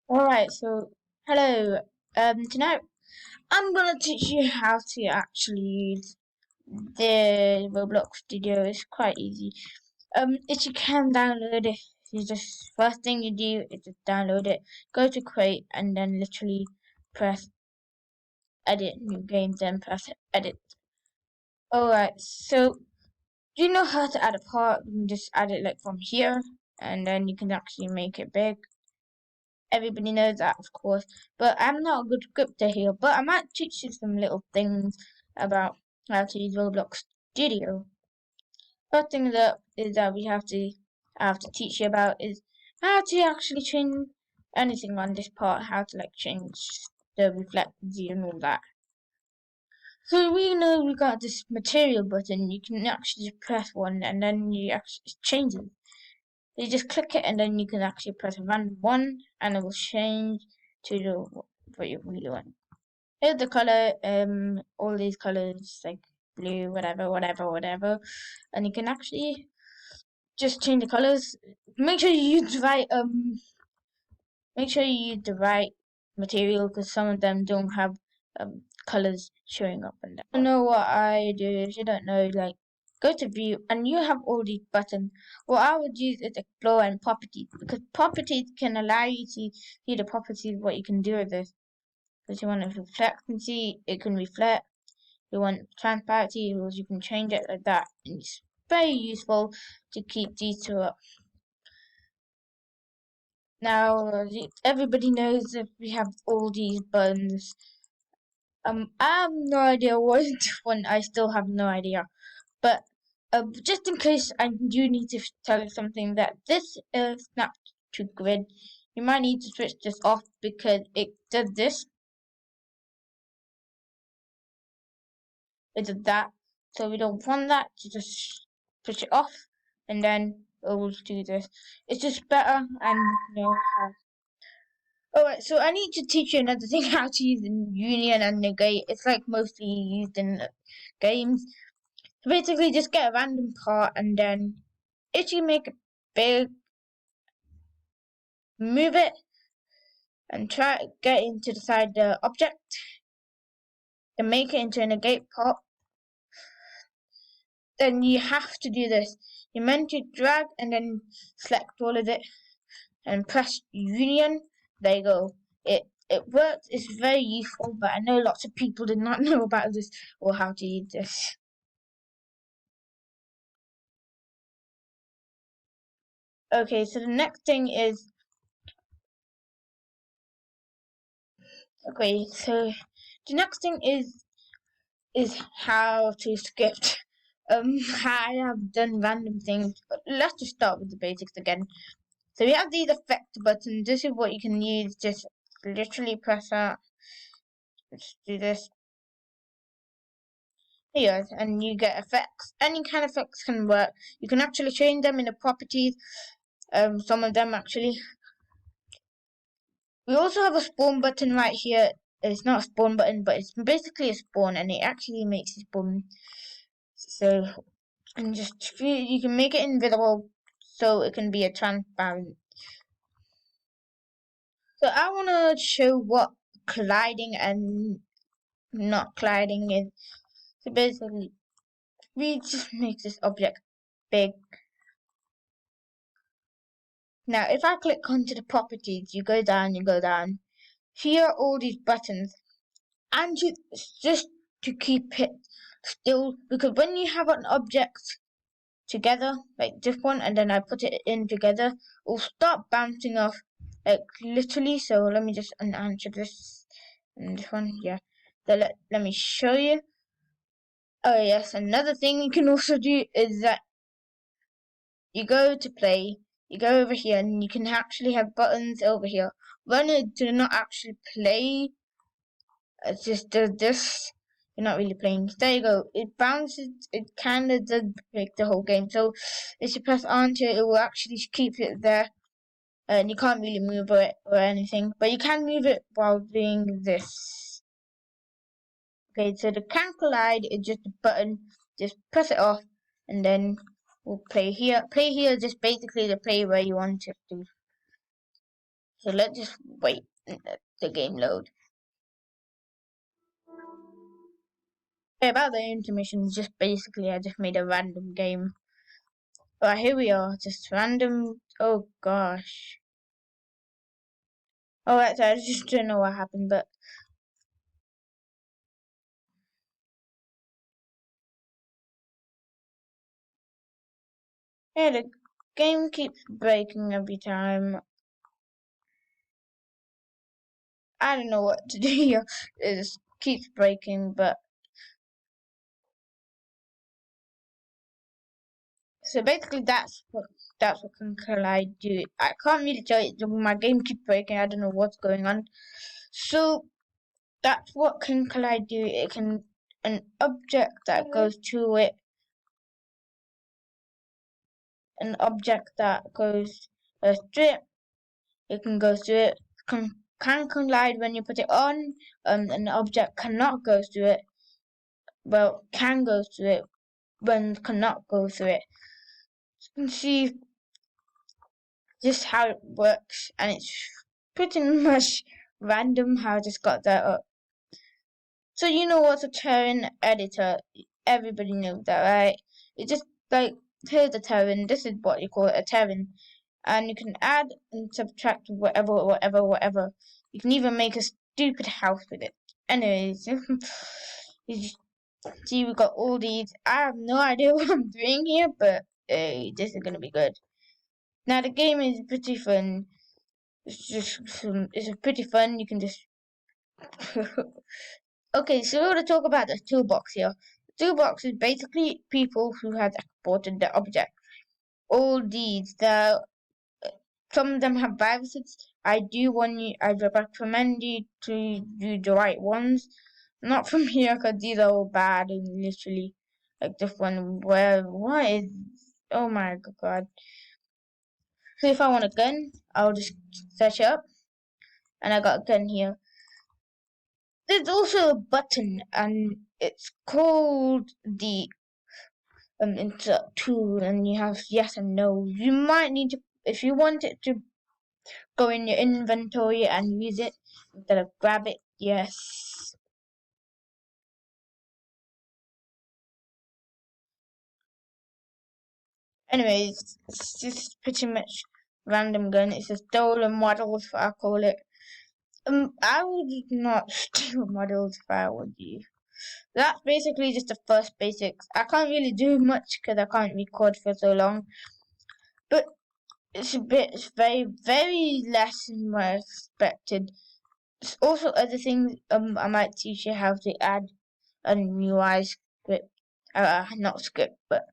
Alright, so hello. Tonight I'm gonna teach you how to actually use the Roblox Studio. It's quite easy. If you can download it, you just first thing you do is just download it, go to create, and then literally press edit new game, then press edit. Alright, so do you know how to add a part? You can just add it like from here, and then you can actually make it big. Everybody knows that, of course. But I'm not a good scripter here. But I might teach you some little things about how to use Roblox Studio. First thing that is that I have to teach you about is how to actually change anything on this part. How to like change the reflectancy and all that. So we know we got this material button. You can actually just press one and then you actually change it. You just click it and then you can actually press a random one and it will change to the what you really want. Here's the color, all these colors like blue, whatever, and you can actually just change the colors. Make sure you use the right make sure you use the right material because some of them don't have colors showing up in them. I know what I do. If you don't know, like go to view and you have all these buttons. What I would use is explore and properties because properties can allow you to see the properties what you can do with this. If you want to reflectancy, it can reflect. You want transparency, you can change it like that. And it's very useful to keep these two up. Now, everybody knows that we have all these buttons. I have no idea what one. I still have no idea. But just in case I do need to tell you something, that this is snap to grid. You might need to switch this off because it does this. It does that. So we don't want that. To just switch it off, and then it will do this. It's just better and how. Alright, so I need to teach you another thing how to use the union and negate. It's like mostly used in games. So basically just get a random part and then if you make it big, move it and try to get into the side of the object and make it into a negate part. Then you have to do this. You meant to drag and then select all of it and press union. There you go. It works. It's very useful, but I know lots of people did not know about this or how to use this. Okay, so the next thing is the next thing is how to script. I have done random things, but let's just start with the basics again. So we have these effect buttons. This is what you can use. Just literally press that. Let's do this. Here, and you get effects. Any kind of effects can work. You can actually change them in the properties. Some of them actually. We also have a spawn button right here. It's not a spawn button, but it's basically a spawn, and it actually makes it spawn. So, and just you can make it invisible, so it can be a transparent. So I want to show what colliding and not colliding is. So basically, we just make this object big. Now, if I click onto the properties, you go down. Here are all these buttons, and just to keep it still, because when you have an object together, like this one, and then I put it in together, it will start bouncing off, like literally. So let me just unanswer this and this one, yeah. So let me show you. Oh yes, another thing you can also do is that you go to play, you go over here, and you can actually have buttons over here. When it do not actually play, it just does this. You're not really playing. There you go. It bounces. It kind of does break the whole game. So if you press onto it, it will actually keep it there. And you can't really move it or anything. But you can move it while doing this. Okay, so the can collide is just a button. Just press it off. And then we'll play here. Play here is just basically the play where you want it to. So let's just wait and let the game load. Okay, about the intermission, just basically I just made a random game. Alright, here we are, just random. Oh gosh. Oh, that's I just don't know what happened, but yeah, the game keeps breaking every time. I don't know what to do here. It just keeps breaking, but so basically that's what can I do. I can't really tell you. My game keeps breaking. I don't know what's going on. So that's what can collide do. It can an object that goes to it, an object that goes to it. It can go to it. Can collide when you put it on. An object cannot go through it. Well, can go through it when cannot go through it. So you can see just how it works, and it's pretty much random how I just got that up. So you know what's a Terran editor? Everybody knows that, right? It's just like here's a Terran. This is what you call it, a Terran, and you can add and subtract whatever. You can even make a stupid house with it. Anyways, you see we got all these. I have no idea what I'm doing here, but this is gonna be good. Now the game is pretty fun. It's pretty fun. You can just okay. So we're gonna talk about the toolbox here. The toolbox is basically people who have exported the object. All these, some of them have viruses. I recommend you to do the right ones. Not from here, cause these are all bad and literally like this one. Where what is? Oh my god. So if I want a gun, I'll just search it up, and I got a gun here. There's also a button, and it's called the insert tool, and you have yes and no. You might need to, if you want it to go in your inventory and use it instead of grab it. Yes. Anyways, it's just pretty much random gun. It's a stolen models, I call it. I would not steal models if I were you. That's basically just the first basics. I can't really do much because I can't record for so long. But it's very, very less than what I expected. There's also other things I might teach you how to add a new UI script. Not script, but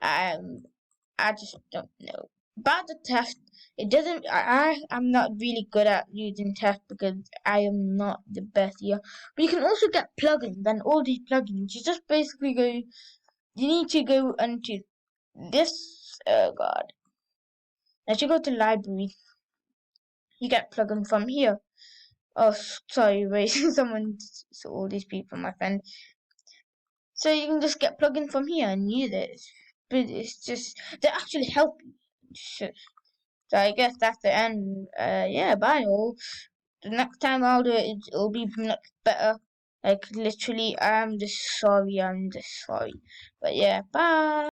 I just don't know. About the test, it doesn't. I'm not really good at using test because I am not the best here. But you can also get plugins, and all these plugins, you just basically go. You need to go into this. Oh God! As you go to library, you get plugin from here. Oh, sorry, wait. Someone saw all these people, my friend. So you can just get plugin from here and use it. But it's just they actually help you. So I guess that's the end. Yeah, bye all. The next time I'll do it, it'll be much better. Like literally, I'm just sorry. But yeah, bye.